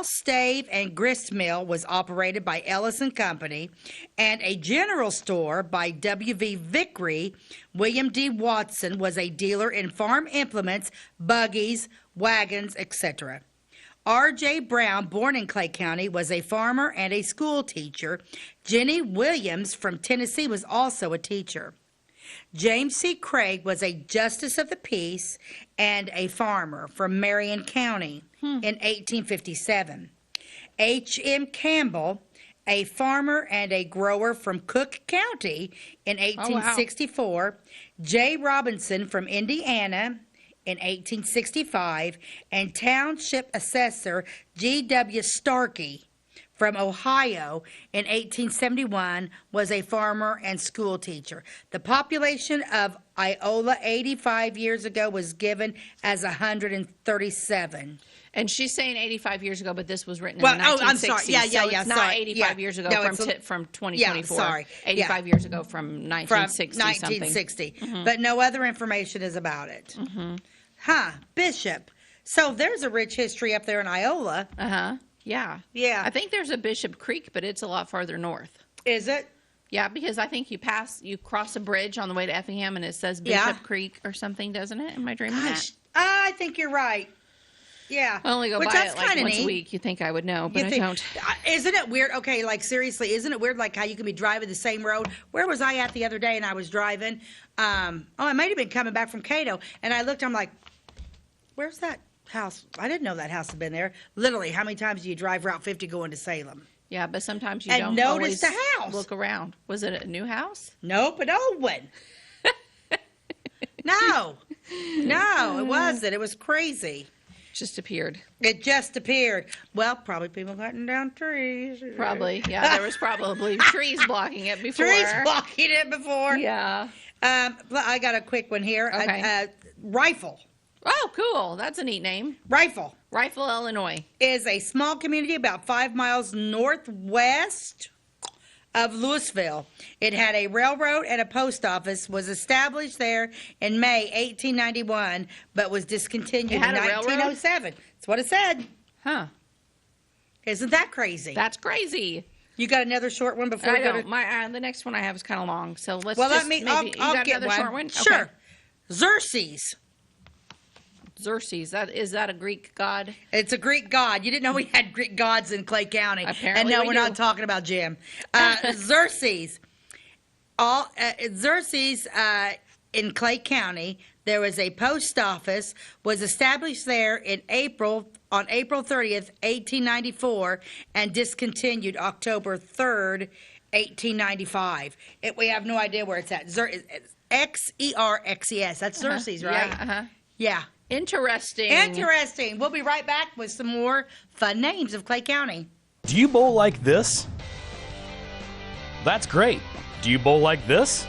stave, and grist mill was operated by Ellis & Company, and a general store by W.V. Vickery. William D. Watson was a dealer in farm implements, buggies, wagons, etc. R.J. Brown, born in Clay County, was a farmer and a school teacher. Jenny Williams from Tennessee was also a teacher. James C. Craig was a justice of the peace and a farmer from Marion County in 1857. H.M. Campbell, a farmer and a grower from Cook County in 1864. Oh, wow. J. Robinson from Indiana in 1865, and Township Assessor G.W. Starkey from Ohio in 1871 was a farmer and school teacher. The population of Iola 85 years ago was given as 137. And she's saying 85 years ago, but this was written in the 1960s. I'm sorry. Yeah, so it's not sorry. 85 years ago from 2024. Yeah, sorry. 85 years ago from 1960 From 1960. Mm-hmm. But no other information is about it. Mm-hmm. Bishop. So there's a rich history up there in Iola. Uh-huh. Yeah. Yeah. I think there's a Bishop Creek, but it's a lot farther north. Is it? Yeah, because I think you cross a bridge on the way to Effingham, and it says Bishop Creek or something, doesn't it? Am I dreaming that? I think you're right. Yeah. I only go by it like once a week. You think I would know, but I don't. Isn't it weird? Okay, like seriously, isn't it weird like how you can be driving the same road? Where was I at the other day and I was driving? I might have been coming back from Cato, and I looked, I'm like, where's that house? I didn't know that house had been there. Literally, how many times do you drive Route 50 going to Salem? Yeah, but sometimes you and don't notice always the house. Look around. Was it a new house? Nope, an old one. No, it wasn't. It was crazy. Just appeared. It just appeared. Well, probably people cutting down trees. Probably. Yeah, there was probably trees blocking it before. Trees blocking it before. Yeah. I got a quick one here. Okay. Rifle. Oh, cool. That's a neat name. Rifle, Illinois. is a small community about 5 miles northwest of Louisville. It had a railroad and a post office, was established there in May 1891, but was discontinued in 1907. That's what it said. Huh. Isn't that crazy? That's crazy. You got another short one before I we go don't. The next one I have is kind of long, so let's I'll you got get another one. short one? Sure. Okay. Xerxes. Is that a Greek god? It's a Greek god. You didn't know we had Greek gods in Clay County. Apparently and no, we we're do. not talking about Jim. Xerxes. Xerxes in Clay County. There was a post office, was established there on April 30th, 1894, and discontinued October 3rd, 1895. We have no idea where it's at. Xerxes. That's Xerxes, right? Yeah. Uh-huh. Yeah. Interesting. We'll be right back with some more fun names of Clay County. Do you bowl like this? That's great. Do you bowl like this?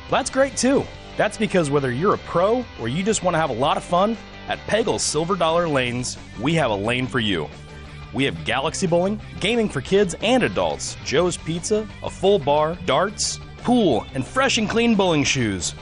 That's great too. That's because whether you're a pro or you just want to have a lot of fun, at Peggle's Silver Dollar Lanes, we have a lane for you. We have galaxy bowling, gaming for kids and adults, Joe's Pizza, a full bar, darts, pool, and fresh and clean bowling shoes.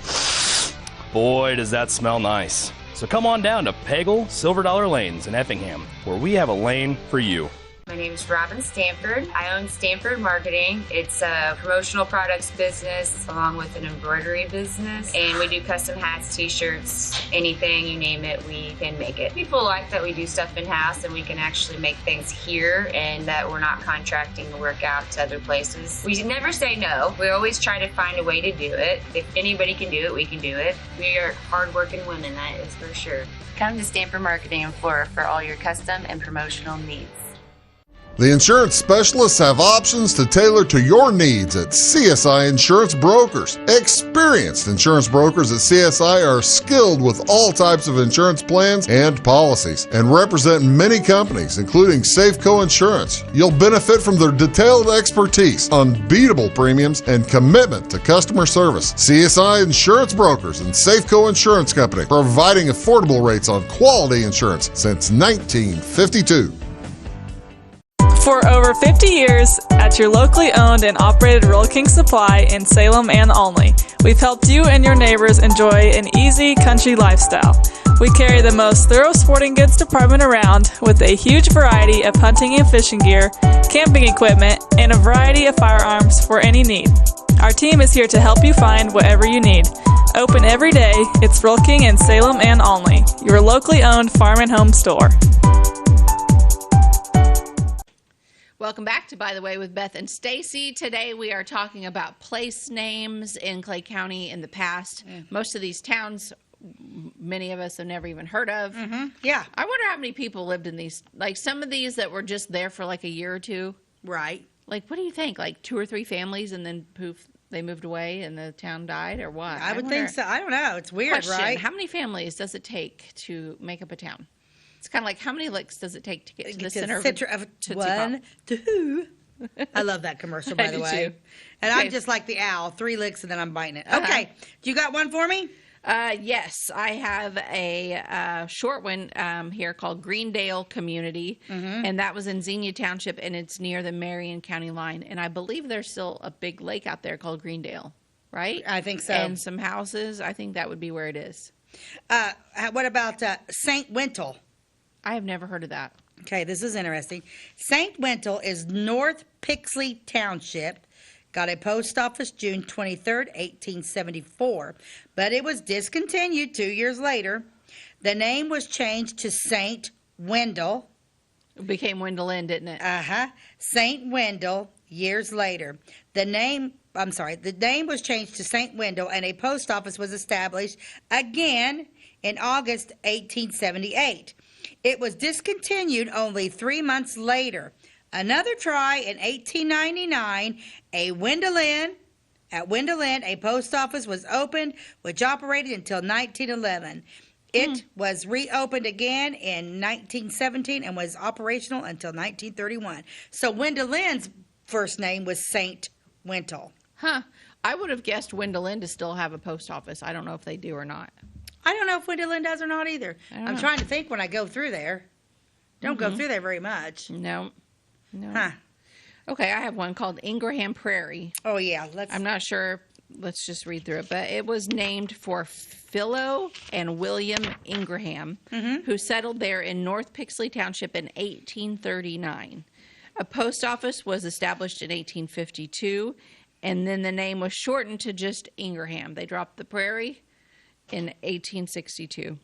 Boy, does that smell nice. So come on down to Peggle Silver Dollar Lanes in Effingham, where we have a lane for you. My name is Robin Stanford. I own Stanford Marketing. It's a promotional products business along with an embroidery business. And we do custom hats, t-shirts, anything, you name it, we can make it. People like that we do stuff in-house and we can actually make things here and that we're not contracting the work out to other places. We never say no. We always try to find a way to do it. If anybody can do it, we can do it. We are hardworking women, that is for sure. Come to Stanford Marketing in Flora for all your custom and promotional needs. The insurance specialists have options to tailor to your needs at CSI Insurance Brokers. Experienced insurance brokers at CSI are skilled with all types of insurance plans and policies and represent many companies, including Safeco Insurance. You'll benefit from their detailed expertise, unbeatable premiums, and commitment to customer service. CSI Insurance Brokers and Safeco Insurance Company, providing affordable rates on quality insurance since 1952. For over 50 years, at your locally owned and operated Rural King Supply in Salem and Olney, we've helped you and your neighbors enjoy an easy country lifestyle. We carry the most thorough sporting goods department around with a huge variety of hunting and fishing gear, camping equipment, and a variety of firearms for any need. Our team is here to help you find whatever you need. Open every day, it's Rural King in Salem and Olney, your locally owned farm and home store. Welcome back to By the Way with Beth and Stacey. Today we are talking about place names in Clay County in the past. Most of these towns, many of us have never even heard of. Yeah. I wonder how many people lived in these, like some of these that were just there for like a year or two. Right. Like, what do you think? Like 2 or 3 families and then poof, they moved away and the town died, or what? I would think so. I don't know. It's weird, right? How many families does it take to make up a town? It's kind of like, how many licks does it take to get to the center of Tootsie Pop? 1, 2. I love that commercial, by the way. Too. And Okay. I'm just like the owl, 3 licks and then I'm biting it. Okay, you got one for me? Yes, I have a short one here called Greendale Community, and that was in Xenia Township, and it's near the Marion County line. And I believe there's still a big lake out there called Greendale, right? I think so. And some houses. I think that would be where it is. What about St. Wintle? I have never heard of that. Okay, this is interesting. St. Wintle is North Pixley Township. Got a post office June 23rd, 1874, but it was discontinued 2 years later. The name was changed to St. Wendell. It became Wendell Inn, didn't it? St. Wendell years later. The name was changed to St. Wendell, and a post office was established again in August 1878. It was discontinued only 3 months later. Another try in 1899, at Wendell Inn, a post office was opened, which operated until 1911. It was reopened again in 1917 and was operational until 1931. So Wendell Inn's first name was St. Wintle. Huh. I would have guessed Wendell Inn to still have a post office. I don't know if they do or not. I don't know if Wendell Inn does or not either. I'm trying to think when I go through there. Don't go through there very much. No. Huh. Okay, I have one called Ingraham Prairie. Oh, yeah. I'm not sure. Let's just read through it. But it was named for Philo and William Ingraham, who settled there in North Pixley Township in 1839. A post office was established in 1852, and then the name was shortened to just Ingraham. They dropped the prairie in 1862.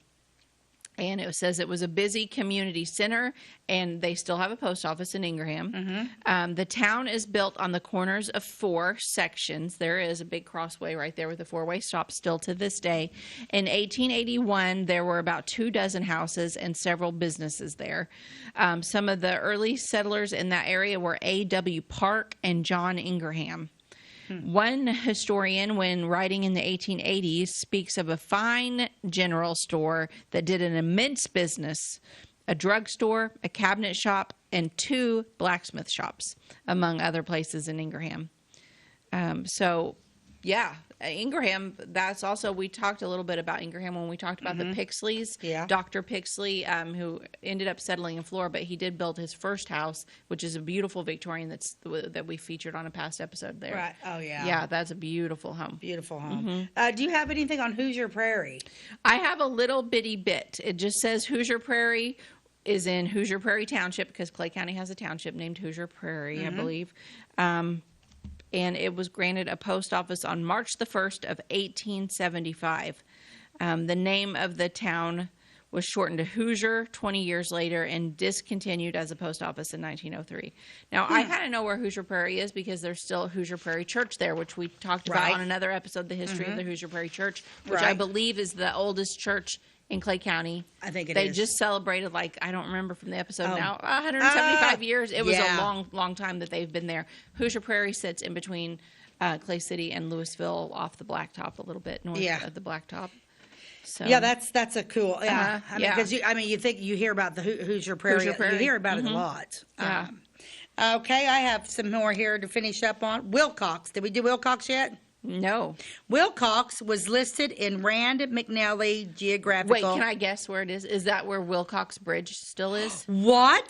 And it says it was a busy community center, and they still have a post office in Ingraham. The town is built on the corners of 4 sections. There is a big crossway right there with a 4-way stop still to this day. In 1881, there were about 24 houses and several businesses there. Some of the early settlers in that area were A.W. Park and John Ingraham. One historian, when writing in the 1880s, speaks of a fine general store that did an immense business, a drugstore, a cabinet shop, and 2 blacksmith shops, among other places in Ingraham. Ingraham, that's also, we talked a little bit about Ingraham when we talked about the Pixleys. Yeah. Dr. Pixley, who ended up settling in Florida, but he did build his first house, which is a beautiful Victorian that we featured on a past episode there. Right. Oh, yeah. Yeah, that's a beautiful home. Beautiful home. Do you have anything on Hoosier Prairie? I have a little bitty bit. It just says Hoosier Prairie is in Hoosier Prairie Township, because Clay County has a township named Hoosier Prairie, I believe. And it was granted a post office on March the 1st of 1875. The name of the town was shortened to Hoosier 20 years later and discontinued as a post office in 1903. Now, I kind of know where Hoosier Prairie is because there's still a Hoosier Prairie Church there, which we talked about on another episode, the history of the Hoosier Prairie Church, which I believe is the oldest church in Clay County. I think it is. They just celebrated, like, I don't remember from the episode now, 175 years. It was a long, long time that they've been there. Hoosier Prairie sits in between Clay City and Louisville off the Blacktop a little bit north of the Blacktop. So. Yeah, that's a cool. Yeah, I mean, because you hear about the Hoosier Prairie. You hear about it a lot. Yeah. Okay, I have some more here to finish up on. Wilcox. Did we do Wilcox yet? No. Wilcox was listed in Rand McNally Geographical. Wait, can I guess where it is? Is that where Wilcox Bridge still is? What?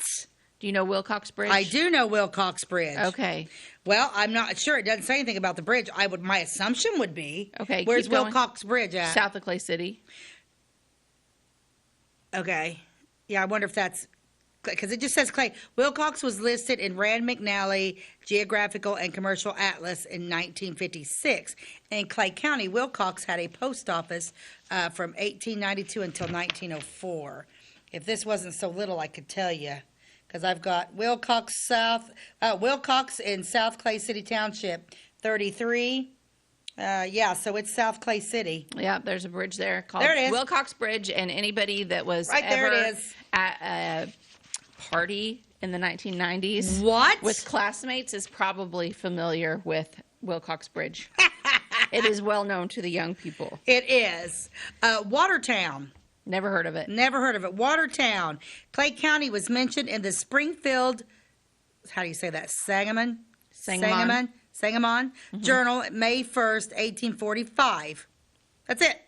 Do you know Wilcox Bridge? I do know Wilcox Bridge. Okay. Well, I'm not sure. It doesn't say anything about the bridge. My assumption would be. Okay. Where's Wilcox Bridge at? South of Clay City. Okay. Yeah, I wonder if that's because it just says Clay. Wilcox was listed in Rand McNally Geographical and Commercial Atlas in 1956. In Clay County, Wilcox had a post office from 1892 until 1904. If this wasn't so little, I could tell you. Because I've got Wilcox in South Clay City Township, 33. So it's South Clay City. Yeah, there's a bridge there called there it is. Wilcox Bridge, and anybody that was there it is. at a party in the 1990s with classmates is probably familiar with Wilcox Bridge. It is well known to the young people. It is. Watertown. Never heard of it. Never heard of it. Watertown. Clay County was mentioned in the Springfield, how do you say that? Sangamon Journal, May 1st, 1845. That's it.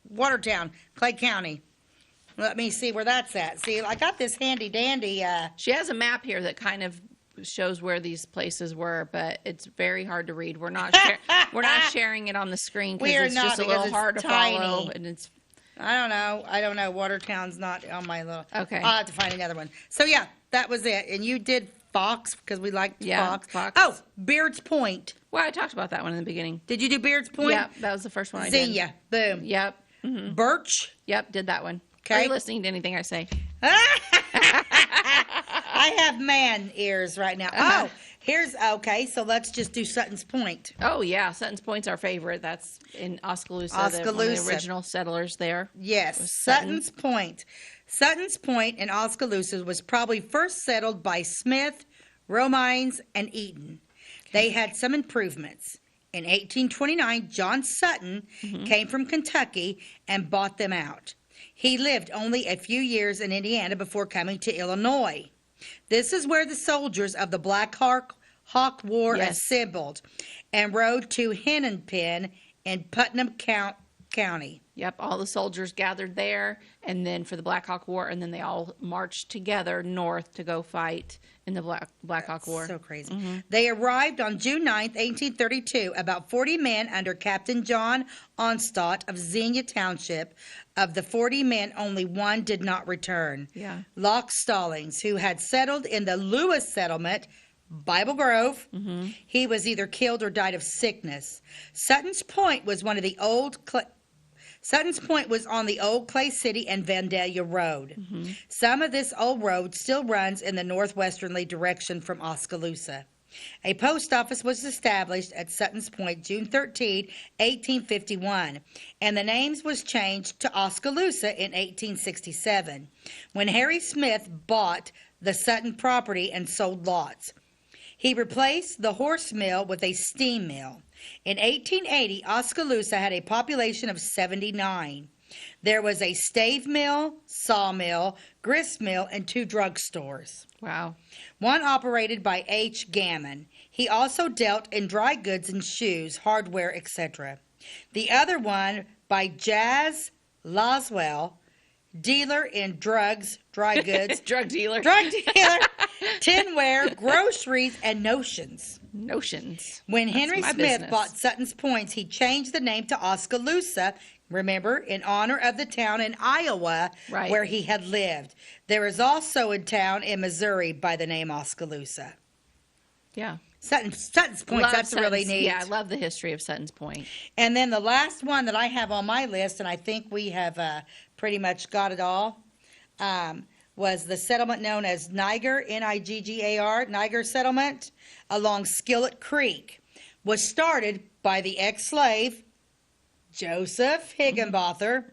Watertown, Clay County. Let me see where that's at. See, I got this handy dandy. She has a map here that kind of shows where these places were, but it's very hard to read. We're not sharing it on the screen because it's just a little hard to follow, and it's. I don't know. Watertown's not on my little. Okay. I'll have to find another one. So yeah, that was it. And you did Fox because we liked Fox. Oh, Beard's Point. Well, I talked about that one in the beginning. Did you do Beard's Point? Yeah, that was the first one I did. Xenia. Boom. Yep. Mm-hmm. Birch. Yep, did that one. Okay. Are you listening to anything I say? I have man ears right now. Oh, so let's just do Sutton's Point. Oh, yeah. Sutton's Point's our favorite. That's in Oskaloosa. One of the original settlers there. Yes, Sutton's Point. Sutton's Point in Oskaloosa was probably first settled by Smith, Romines, and Eaton. They had some improvements. In 1829, John Sutton came from Kentucky and bought them out. He lived only a few years in Indiana before coming to Illinois. This is where the soldiers of the Black Hawk War assembled and rode to Hennepin in Putnam County. Yep, all the soldiers gathered there, and then for the Black Hawk War, and then they all marched together north to go fight in the Black Hawk War. So crazy. Mm-hmm. They arrived on June 9th, 1832, about 40 men under Captain John Onstott of Xenia Township. Of the 40 men, only one did not return. Yeah. Locke Stallings, who had settled in the Lewis settlement, Bible Grove. Mm-hmm. He was either killed or died of sickness. Sutton's Point was on the old Clay City and Vandalia Road. Mm-hmm. Some of this old road still runs in the northwesterly direction from Oskaloosa. A post office was established at Sutton's Point June 13, 1851, and the name was changed to Oskaloosa in 1867, when Harry Smith bought the Sutton property and sold lots. He replaced the horse mill with a steam mill. In 1880, Oskaloosa had a population of 79. There was a stave mill, sawmill, grist mill, and 2 drugstores. Wow. One operated by H. Gammon. He also dealt in dry goods and shoes, hardware, etc. The other one by Jazz Laswell, dealer in drugs, dry goods. Drug dealer, tinware, groceries, and notions. When Henry Smith bought Sutton's Point, he changed the name to Oskaloosa, remember, in honor of the town in Iowa where he had lived. There is also a town in Missouri by the name Oskaloosa. Yeah. Sutton's Point. Love That's really neat. Yeah, I love the history of Sutton's Point. And then the last one that I have on my list, and I think we have pretty much got it all, was the settlement known as Niagara, Niggar, Niagara Settlement, along Skillet Creek. Was started by the ex-slave Joseph Higginbotham.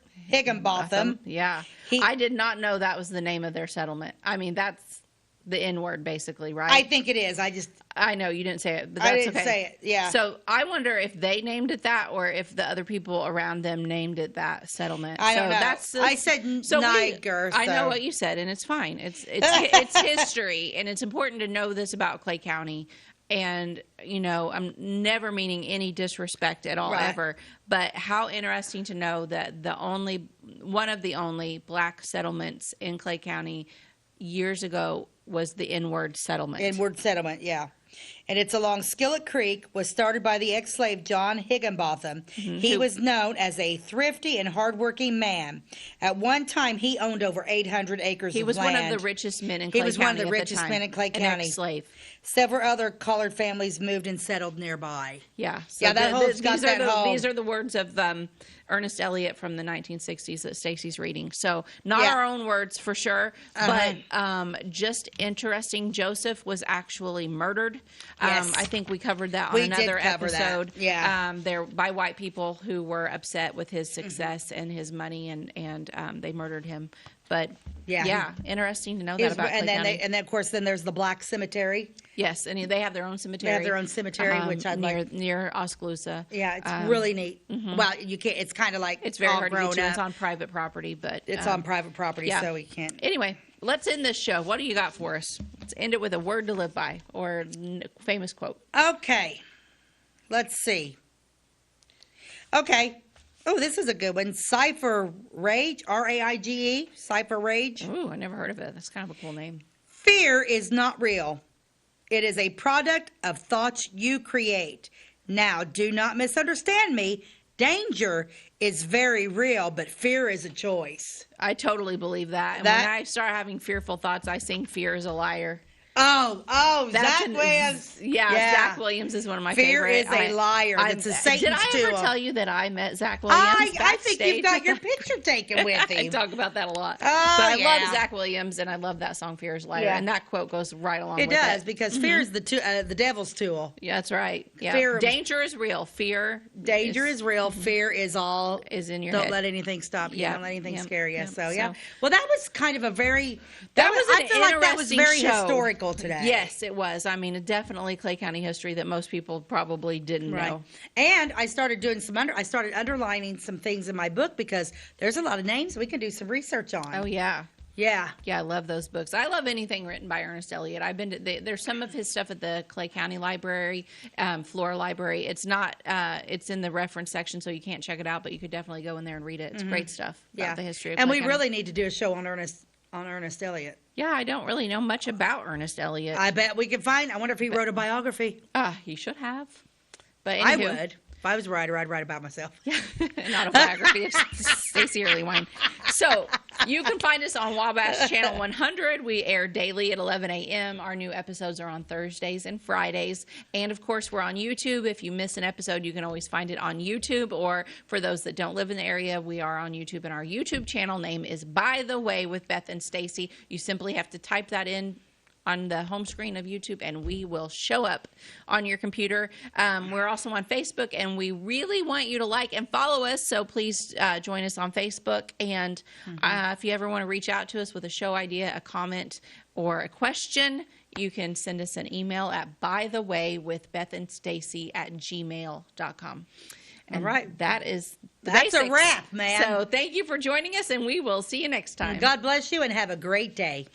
Yeah. I did not know that was the name of their settlement. I mean, that's the N-word, basically, right? I think it is. I know you didn't say it, but that's I didn't okay. say it, yeah. So I wonder if they named it that, or if the other people around them named it that settlement. I don't know. I said Niagara. I know what you said, and it's fine. It's history, and it's important to know this about Clay County. And, you know, I'm never meaning any disrespect at all, ever. But how interesting to know that one of the only black settlements in Clay County years ago was the N-word settlement. N-word settlement, yeah. And it's along Skillet Creek, was started by the ex-slave John Higginbotham. Mm-hmm. He was known as a thrifty and hardworking man. At one time, he owned over 800 acres of land. He was one of the richest men in Clay County. He was one of the richest men in Clay County. An ex-slave. Several other colored families moved and settled nearby. Yeah. So these are the words of Ernest Elliott from the 1960s that Stacey's reading. So not our own words for sure, but just interesting. Joseph was actually murdered. Yes. I think we covered that on another episode. That. Yeah. They're by white people who were upset with his success and his money, and they murdered him. But interesting to know that about Clay County. And then of course there's the Black Cemetery. Yes, and they have their own cemetery. They have their own cemetery, which I like near Oskaloosa. Yeah, it's really neat. Mm-hmm. Well, you can't. It's kind of like it's very hard to get to. It's on private property, but it's on private property, so we can't. Anyway, let's end this show. What do you got for us? Let's end it with a word to live by or famous quote. Okay, let's see. Okay. Oh, this is a good one. Cipher Rage, R-A-I-G-E, Cipher Rage. Ooh, I never heard of it. That's kind of a cool name. Fear is not real. It is a product of thoughts you create. Now, do not misunderstand me. Danger is very real, but fear is a choice. I totally believe that. And when I start having fearful thoughts, I sing Fear is a Liar. Oh, Zach Williams. Yeah, Zach Williams is one of my favorite. Fear is a liar. It's a Satan's Did I ever tell you that I met Zach Williams I think you've got your picture taken with him. I talk about that a lot. Oh, but I love Zach Williams, and I love that song Fear is a Liar. And that quote goes right along with it. It does, because fear is the devil's tool. Yeah, that's right. Yeah. Danger is real. Danger is real. Fear is all is in your head. Don't let anything stop you. Don't let anything scare you. So, yeah. Well, that was kind of a very... I feel like that was very show. Historical today. Yes, it was. I mean, definitely Clay County history that most people probably didn't know. And I started doing I started underlining some things in my book because there's a lot of names we can do some research on. Oh, yeah. Yeah. Yeah, I love those books. I love anything written by Ernest Elliott. I've been to there's some of his stuff at the Clay County Library, Flora Library. It's not it's in the reference section, so you can't check it out, but you could definitely go in there and read it. It's great stuff about the history of And Clay we County. really need to do a show on Ernest Elliott. Yeah, I don't really know much about Ernest Elliott. I bet we can find. I wonder if he wrote a biography. He should have. But I would. If I was a writer, I'd write about myself. Yeah, an autobiography of Stacey Earlywine. So you can find us on Wabash Channel 100. We air daily at 11 a.m. Our new episodes are on Thursdays and Fridays. And, of course, we're on YouTube. If you miss an episode, you can always find it on YouTube. Or for those that don't live in the area, we are on YouTube. And our YouTube channel name is By the Way with Beth and Stacey. You simply have to type that in on the home screen of YouTube, and we will show up on your computer. We're also on Facebook, and we really want you to like and follow us, so please join us on Facebook. And if you ever want to reach out to us with a show idea, a comment, or a question, you can send us an email at bytheway@gmail.com. And all right. That's a wrap, man. So thank you for joining us, and we will see you next time. God bless you, and have a great day.